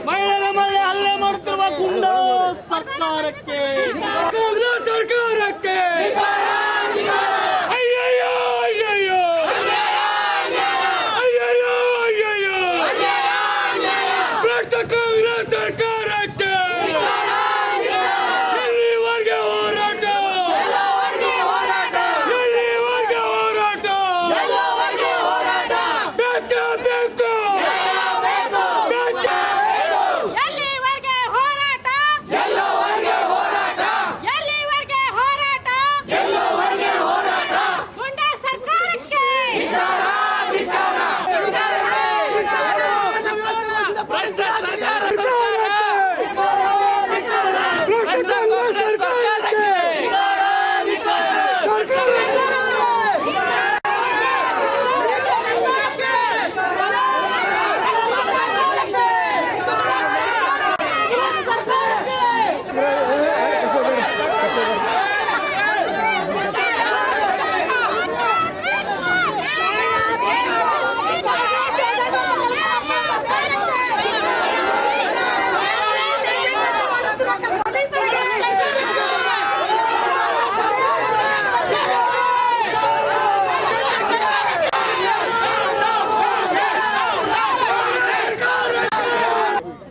ಮಹಿಳೆಯರ ಮೇಲೆ ಹಲ್ಲೆ ಮಾಡುತ್ತಿರುವ ಗುಂಡ ಸರ್ಕಾರಕ್ಕೆ ಅಯ್ಯಯ್ಯೋ ಅಯ್ಯಯ್ಯೋ ಅಯ್ಯಯ್ಯೋ ಅಯ್ಯಯ್ಯೋ ಭ್ರಷ್ಟ ಕಾಂಗ್ರೆಸ್ ಸರ್ಕಾರಕ್ಕೆ ಎಲ್ಲಿವರೆಗೆ ಹೋರಾಟ ಎಲ್ಲಿವರೆಗೆ ಹೋರಾಟ ಬೇಕು ಬೇಕು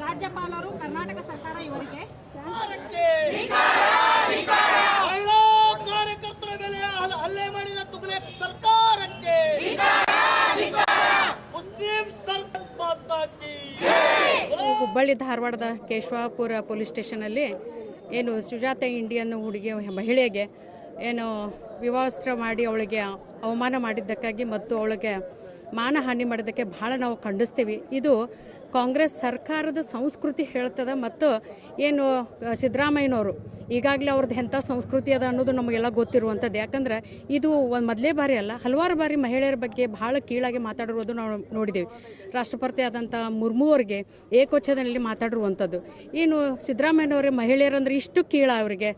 ರಾಜ್ಯಪಾಲರು ಕರ್ನಾಟಕ ಸರ್ಕಾರ ಇವರಿಗೆ ಕಾರ್ಯಕರ್ತರ ಮೇಲೆ ಹಲ್ಲೆ ಮಾಡಿದ ತುಘಲಕ್ ಸರ್ಕಾರಕ್ಕೆ ಮುಸ್ಲಿಂ ಹುಬ್ಬಳ್ಳಿ ಧಾರವಾಡದ ಕೇಶವಾಪುರ ಪೊಲೀಸ್ ಸ್ಟೇಷನಲ್ಲಿ ಏನು ಸುಜಾತ ಇಂಡಿಯನ್ ಹುಡುಗಿ ಮಹಿಳೆಗೆ ಏನು ವಿವಾಸ್ತ್ರ ಮಾಡಿ ಅವಳಿಗೆ ಅವಮಾನ ಮಾಡಿದ್ದಕ್ಕಾಗಿ ಮತ್ತು ಅವಳಿಗೆ ಮಾನಹಾನಿ ಮಾಡಿದ್ದಕ್ಕೆ ಭಾಳ ನಾವು ಖಂಡಿಸ್ತೀವಿ. ಇದು ಕಾಂಗ್ರೆಸ್ ಸರ್ಕಾರದ ಸಂಸ್ಕೃತಿ ಹೇಳ್ತದೆ ಮತ್ತು ಏನು ಸಿದ್ದರಾಮಯ್ಯನವರು ಈಗಾಗಲೇ ಅವ್ರದ್ದು ಎಂಥ ಸಂಸ್ಕೃತಿ ಅದ ಅನ್ನೋದು ನಮಗೆಲ್ಲ ಗೊತ್ತಿರುವಂಥದ್ದು. ಯಾಕಂದ್ರೆ ಇದು ಒಂದು ಮೊದಲೇ ಬಾರಿ ಅಲ್ಲ, ಹಲವಾರು ಬಾರಿ ಮಹಿಳೆಯರ ಬಗ್ಗೆ ಭಾಳ ಕೀಳಾಗಿ ಮಾತಾಡಿರೋದು ನಾವು ನೋಡಿದ್ದೇವೆ. ರಾಷ್ಟ್ರಪತಿ ಆದಂಥ ಮುರ್ಮು ಅವರಿಗೆ ಏಕವಚನದಲ್ಲಿ ಮಾತಾಡಿರುವಂಥದ್ದು. ಏನು ಸಿದ್ದರಾಮಯ್ಯನವರೇ ಮಹಿಳೆಯರಂದ್ರೆ ಇಷ್ಟು ಕೀಳ ಅವರಿಗೆ,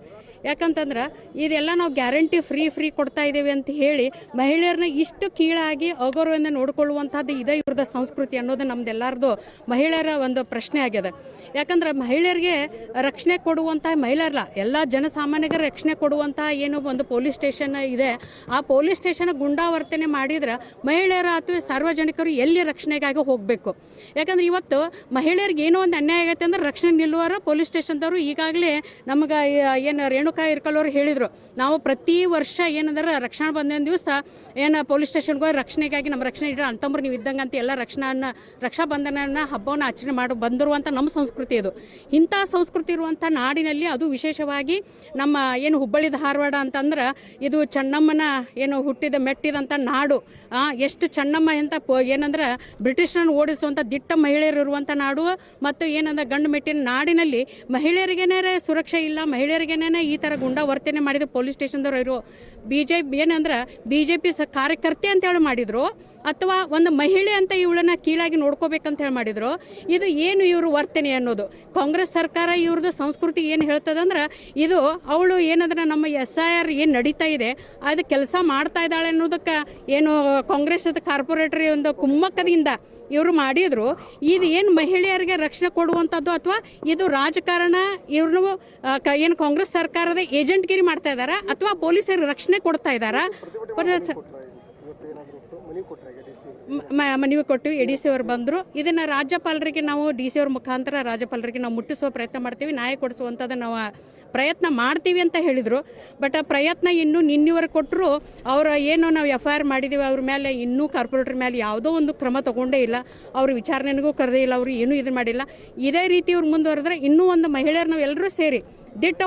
ಯಾಕಂತಂದ್ರೆ ಇದೆಲ್ಲ ನಾವು ಗ್ಯಾರಂಟಿ ಫ್ರೀ ಕೊಡ್ತಾ ಇದ್ದೇವೆ ಅಂತ ಹೇಳಿ ಮಹಿಳೆಯರನ್ನ ಇಷ್ಟು ಕೀಳಾಗಿ ಅಗೌರವದಿಂದ ನೋಡಿಕೊಳ್ಳುವಂಥದ್ದು ಇದೇ ಇವ್ರದ ಸಂಸ್ಕೃತಿ ಅನ್ನೋದು ನಮ್ದೆಲ್ಲರದು ಮಹಿಳೆಯರ ಒಂದು ಪ್ರಶ್ನೆ ಆಗಿದೆ. ಯಾಕಂದ್ರೆ ಮಹಿಳೆಯರಿಗೆ ರಕ್ಷಣೆ ಕೊಡುವಂಥ ಮಹಿಳೆಯರಲ್ಲ, ಎಲ್ಲ ಜನಸಾಮಾನ್ಯರಿಗೆ ರಕ್ಷಣೆ ಕೊಡುವಂಥ ಏನು ಒಂದು ಪೊಲೀಸ್ ಸ್ಟೇಷನ್ ಇದೆ, ಆ ಪೊಲೀಸ್ ಸ್ಟೇಷನ್ ಗುಂಡಾವರ್ತನೆ ಮಾಡಿದ್ರೆ ಮಹಿಳೆಯರ ಅಥವಾ ಸಾರ್ವಜನಿಕರು ಎಲ್ಲಿ ರಕ್ಷಣೆಗಾಗಿ ಹೋಗಬೇಕು. ಯಾಕಂದ್ರೆ ಇವತ್ತು ಮಹಿಳೆಯರಿಗೆ ಏನೋ ಒಂದು ಅನ್ಯಾಯ ಆಗೈತೆ ಅಂದ್ರೆ ರಕ್ಷಣೆ ನಿಲ್ಲುವರ ಪೊಲೀಸ್ ಸ್ಟೇಷನ್ದವರು ಈಗಾಗಲೇ ನಮಗೆ ಏನು ರೇಣುಕಾ ಇರ್ಕಲ್ಲವರು ಹೇಳಿದರು, ನಾವು ಪ್ರತಿ ವರ್ಷ ಏನಂದ್ರೆ ರಕ್ಷಣಾ ಬಂಧನ ದಿವಸ ಏನು ಪೊಲೀಸ್ ಸ್ಟೇಷನ್ಗೆ ಹೋಗಿ ರಕ್ಷಣೆಗಾಗಿ ನಮ್ಮ ರಕ್ಷಣೆ ಇಡ್ರೆ ಅಂತಂಬ್ರು ನೀವು ಇದ್ದಂಗೆ ಅಂತ ಎಲ್ಲ ರಕ್ಷಾ ಬಂಧನ ಹಬ್ಬವನ್ನು ಆಚರಣೆ ಮಾಡಿ ಬಂದಿರುವಂಥ ನಮ್ಮ ಸಂಸ್ಕೃತಿ ಇದು. ಇಂಥ ಸಂಸ್ಕೃತಿ ಇರುವಂಥ ನಾಡಿನಲ್ಲಿ ಅದು ವಿಶೇಷವಾಗಿ ನಮ್ಮ ಏನು ಹುಬ್ಬಳ್ಳಿ ಧಾರವಾಡ ಅಂತಂದ್ರೆ ಇದು ಚೆನ್ನಮ್ಮನ ಏನು ಹುಟ್ಟಿದ ಮೆಟ್ಟಿದಂಥ ನಾಡು. ಎಷ್ಟು ಚೆನ್ನಮ್ಮ ಅಂತ ಏನಂದ್ರೆ ಬ್ರಿಟಿಷರನ್ನು ಓಡಿಸುವಂಥ ದಿಟ್ಟ ಮಹಿಳೆಯರು ಇರುವಂಥ ನಾಡು. ಮತ್ತು ಏನಂದ್ರೆ ಗಂಡು ಮೆಟ್ಟಿನ ನಾಡಿನಲ್ಲಿ ಮಹಿಳೆಯರಿಗೇನೇ ಸುರಕ್ಷೆ ಇಲ್ಲ, ಮಹಿಳೆಯರಿಗೇನೇ ಈ ಥರ ಗುಂಡಾ ವರ್ತನೆ ಮಾಡಿದ್ರು ಪೊಲೀಸ್ ಸ್ಟೇಷನ್ದವ್ರು ಇರೋ BJP ಏನಂದ್ರೆ BJP ಕಾರ್ಯಕರ್ತೆ ಅಂತೇಳಿ ಮಾಡಿದ್ರು ಅಥವಾ ಒಂದು ಮಹಿಳೆ ಅಂತ ಇವಳನ್ನ ಕೀಳಾಗಿ ನೋಡ್ಕೋಬೇಕಂತ ಹೇಳಿ ಮಾಡಿದ್ರು. ಇದು ಏನು ಇವರು ವರ್ತನೆ ಅನ್ನೋದು ಕಾಂಗ್ರೆಸ್ ಸರ್ಕಾರ ಇವ್ರದ್ದು ಸಂಸ್ಕೃತಿ ಏನು ಹೇಳ್ತದಂದ್ರೆ ಇದು ಅವಳು ಏನಂದ್ರೆ ನಮ್ಮ SIR ಏನು ನಡೀತಾ ಇದೆ ಅದು ಕೆಲಸ ಮಾಡ್ತಾ ಇದ್ದಾಳೆ ಅನ್ನೋದಕ್ಕೆ ಏನು ಕಾಂಗ್ರೆಸ್ ಕಾರ್ಪೊರೇಟರ್ ಒಂದು ಕುಮ್ಮಕ್ಕದಿಂದ ಇವರು ಮಾಡಿದ್ರು. ಇದು ಏನು ಮಹಿಳೆಯರಿಗೆ ರಕ್ಷಣೆ ಕೊಡುವಂಥದ್ದು ಅಥವಾ ಇದು ರಾಜಕಾರಣ ಇವ್ರನ್ನು ಏನು ಕಾಂಗ್ರೆಸ್ ಸರ್ಕಾರದ ಏಜೆಂಟ್ಗಿರಿ ಮಾಡ್ತಾ ಇದ್ದಾರಾ ಅಥವಾ ಪೊಲೀಸರಿಗೆ ರಕ್ಷಣೆ ಕೊಡ್ತಾ ಇದ್ದಾರಾ? ಮನವಿ ಕೊಟ್ಟು ADC ಅವರು ಬಂದರು. ಇದನ್ನು ರಾಜ್ಯಪಾಲರಿಗೆ ನಾವು DC ಅವ್ರ ಮುಖಾಂತರ ರಾಜ್ಯಪಾಲರಿಗೆ ನಾವು ಮುಟ್ಟಿಸುವ ಪ್ರಯತ್ನ ಮಾಡ್ತೀವಿ, ನ್ಯಾಯ ಕೊಡಿಸುವಂಥದ್ದು ನಾವು ಪ್ರಯತ್ನ ಮಾಡ್ತೀವಿ ಅಂತ ಹೇಳಿದರು. ಬಟ್ ಆ ಪ್ರಯತ್ನ ಇನ್ನೂ ನಿನ್ನೆವರೆಗೆ ಕೊಟ್ಟರು ಅವರ ಏನು ನಾವು FIR ಮಾಡಿದ್ದೀವಿ ಅವ್ರ ಮೇಲೆ ಇನ್ನೂ ಕಾರ್ಪೊರೇಟರ್ ಮೇಲೆ ಯಾವುದೋ ಒಂದು ಕ್ರಮ ತಗೊಂಡೇ ಇಲ್ಲ, ಅವ್ರ ವಿಚಾರಣೆಗೂ ಕರೆದೇ ಇಲ್ಲ, ಅವರು ಏನೂ ಇದು ಮಾಡಿಲ್ಲ. ಇದೇ ರೀತಿ ಇವ್ರು ಮುಂದುವರೆದ್ರೆ ಇನ್ನೂ ಒಂದು ಮಹಿಳೆಯರು ನಾವು ಎಲ್ಲರೂ ಸೇರಿ ದಿಟ್ಟ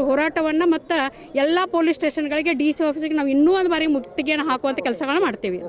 ಹೋರಾಟವನ್ನು ಮತ್ತು ಎಲ್ಲ ಪೊಲೀಸ್ ಸ್ಟೇಷನ್ಗಳಿಗೆ DC ಆಫೀಸಿಗೆ ನಾವು ಇನ್ನೂ ಒಂದು ಬಾರಿ ಮುತ್ತಿಗೆಯನ್ನು ಹಾಕುವಂಥ ಕೆಲಸಗಳನ್ನ ಮಾಡ್ತೀವಿ.